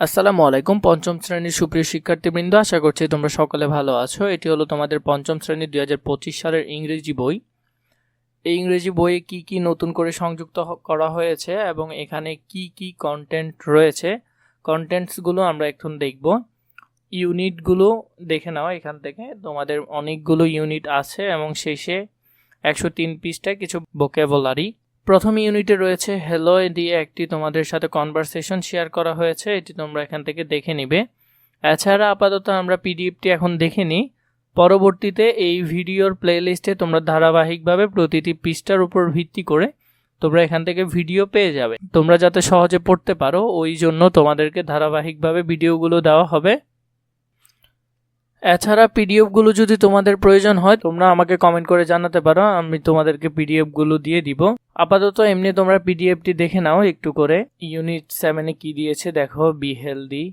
আসসালামু আলাইকুম পঞ্চম শ্রেণীর সুপ্রিয় শিক্ষার্থীবৃন্দ, আশা করছি তোমরা সকলে ভালো আছো। এটি হলো তোমাদের পঞ্চম শ্রেণীর 2025 সালের ইংরেজি বই। এই ইংরেজি বইয়ে কি কি নতুন করে সংযুক্ত করা হয়েছে এবং এখানে কি কি কন্টেন্ট রয়েছে, কন্টেন্টসগুলো আমরা এখন দেখব। ইউনিটগুলো দেখে নাও, এখান থেকে তোমাদের অনেকগুলো ইউনিট আছে এবং শেষে 103 পৃষ্ঠায় কিছু ভোকাবুলারি। প্রথম ইউনিটে রয়েছে হ্যালো দিয়ে একটি তোমাদের সাথে কনভারসেশন শেয়ার করা হয়েছে, এটি তোমরা এখান থেকে দেখে নিবে। এছাড়া আপাতত আমরা পিডিএফটি এখন দেখে নিই, পরবর্তীতে এই ভিডিওর প্লেলিস্টে তোমরা ধারাবাহিকভাবে প্রতিটি পৃষ্ঠার উপর ভিত্তি করে তোমরা এখান থেকে ভিডিও পেয়ে যাবে। তোমরা যাতে সহজে পড়তে পারো ওই জন্য তোমাদেরকে ধারাবাহিকভাবে ভিডিওগুলো দেওয়া হবে। এছাড়া পিডিএফগুলো যদি তোমাদের প্রয়োজন হয় তোমরা আমাকে কমেন্ট করে জানাতে পারো, আমি তোমাদেরকে পিডিএফগুলো দিয়ে দিব। আপাতত এমনি তোমরা পিডিএফটি দেখে নাও একটু করে। ইউনিট 7-এ কি দিয়েছে দেখো, বি হেলদি,